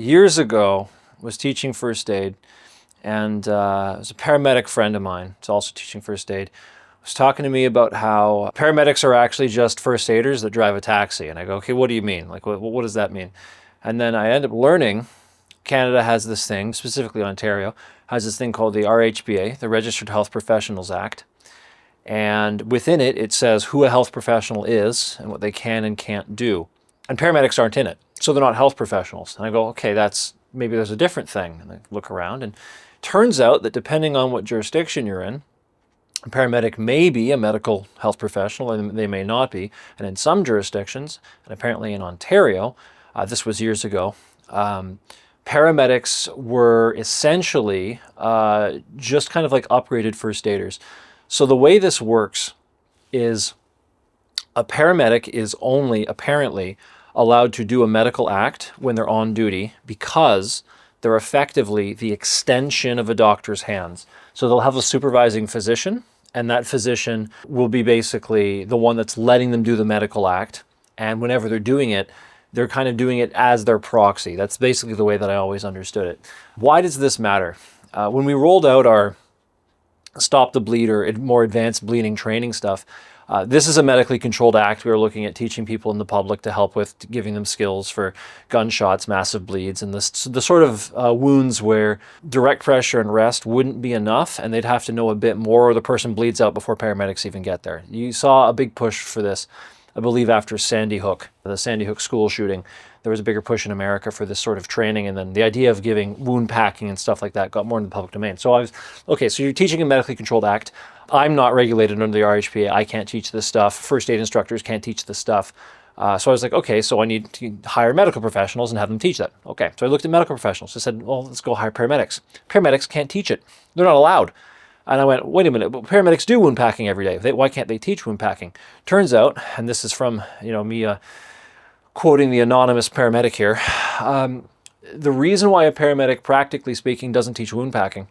Years ago, was teaching first aid, and it was a paramedic friend of mine, who's also teaching first aid, was talking to me about how paramedics are actually just first aiders that drive a taxi. And I go, okay, what do you mean? Like, what does that mean? And then I end up learning Canada has this thing, specifically Ontario, has this thing called the RHPA, the Registered Health Professionals Act. And within it, it says who a health professional is and what they can and can't do. And paramedics aren't in it, so they're not health professionals. And I go, okay, maybe there's a different thing. And I look around, and it turns out that depending on what jurisdiction you're in, a paramedic may be a medical health professional, and they may not be. And in some jurisdictions, and apparently in Ontario, this was years ago, paramedics were essentially just kind of like upgraded first aiders. So the way this works is a paramedic is only apparently allowed to do a medical act when they're on duty because they're effectively the extension of a doctor's hands. So they'll have a supervising physician, and that physician will be basically the one that's letting them do the medical act. And whenever they're doing it, they're kind of doing it as their proxy. That's basically the way that I always understood it. Why does this matter? When we rolled out our Stop the Bleed or more advanced bleeding training stuff, this is a medically controlled act. We were looking at teaching people in the public to help with giving them skills for gunshots, massive bleeds, and the sort of wounds where direct pressure and rest wouldn't be enough, and they'd have to know a bit more, or the person bleeds out before paramedics even get there. You saw a big push for this, I believe, after Sandy Hook, the Sandy Hook school shooting. There was a bigger push in America for this sort of training, and then the idea of giving wound packing and stuff like that got more in the public domain. So okay, so you're teaching a medically controlled act. I'm not regulated under the RHPA. I can't teach this stuff. First aid instructors can't teach this stuff. So I was like, okay, so I need to hire medical professionals and have them teach that. Okay, so I looked at medical professionals. I said, well, let's go hire paramedics. Paramedics can't teach it. They're not allowed. And I went, wait a minute, but paramedics do wound packing every day. Why can't they teach wound packing? Turns out, and this is from me quoting the anonymous paramedic here, the reason why a paramedic, practically speaking, doesn't teach wound packing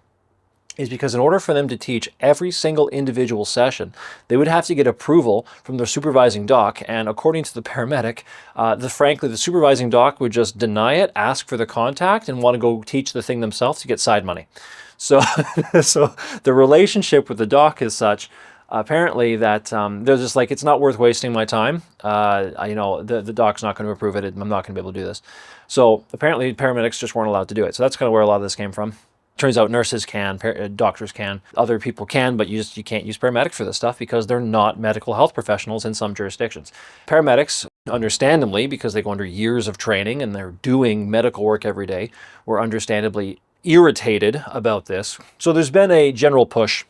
is because in order for them to teach every single individual session, they would have to get approval from their supervising doc. And according to the paramedic, frankly, the supervising doc would just deny it, ask for the contact, and want to go teach the thing themselves to get side money. So, so the relationship with the doc is such, apparently, that they're just like, it's not worth wasting my time. The doc's not going to approve it. I'm not going to be able to do this. So apparently paramedics just weren't allowed to do it. So that's kind of where a lot of this came from. Turns out nurses can, doctors can, other people can, but you can't use paramedics for this stuff because they're not medical health professionals in some jurisdictions. Paramedics, understandably, because they go under years of training and they're doing medical work every day, were understandably irritated about this. So there's been a general push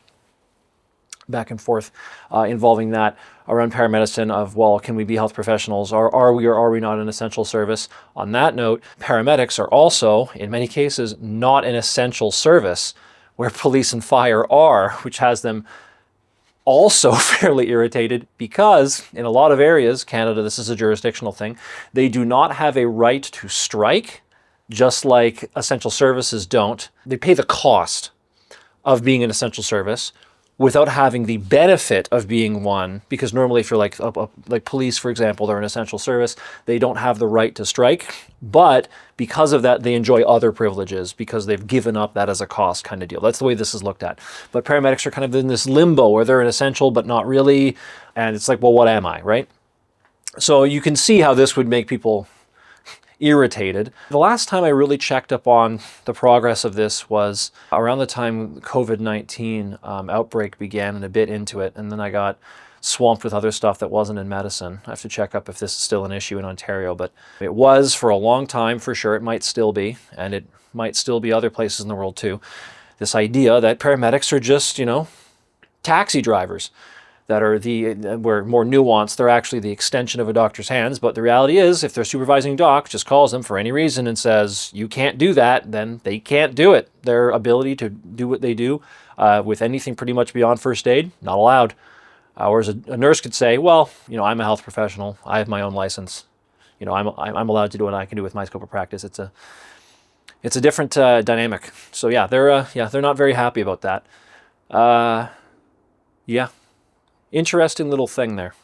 back and forth involving that around paramedicine of, well, can we be health professionals? Are we or are we not an essential service? On that note, paramedics are also, in many cases, not an essential service where police and fire are, which has them also fairly irritated because in a lot of areas, Canada, this is a jurisdictional thing, they do not have a right to strike, just like essential services don't. They pay the cost of being an essential service without having the benefit of being one, because normally if you're like police, for example, they're an essential service, they don't have the right to strike, but because of that, they enjoy other privileges because they've given up that as a cost kind of deal. That's the way this is looked at. But paramedics are kind of in this limbo where they're an essential, but not really, and it's like, well, what am I, right? So you can see how this would make people irritated. The last time I really checked up on the progress of this was around the time COVID-19 outbreak began and a bit into it, and then I got swamped with other stuff that wasn't in medicine. I have to check up if this is still an issue in Ontario, but it was for a long time for sure. It might still be, and it might still be other places in the world too. This idea that paramedics are just, taxi drivers that are we're more nuanced. They're actually the extension of a doctor's hands. But the reality is, if their supervising doc just calls them for any reason and says, you can't do that, then they can't do it. Their ability to do what they do with anything pretty much beyond first aid, not allowed. Whereas a nurse could say, well, I'm a health professional. I have my own license. I'm allowed to do what I can do with my scope of practice. It's a different dynamic. So yeah, they're not very happy about that. Yeah. Interesting little thing there.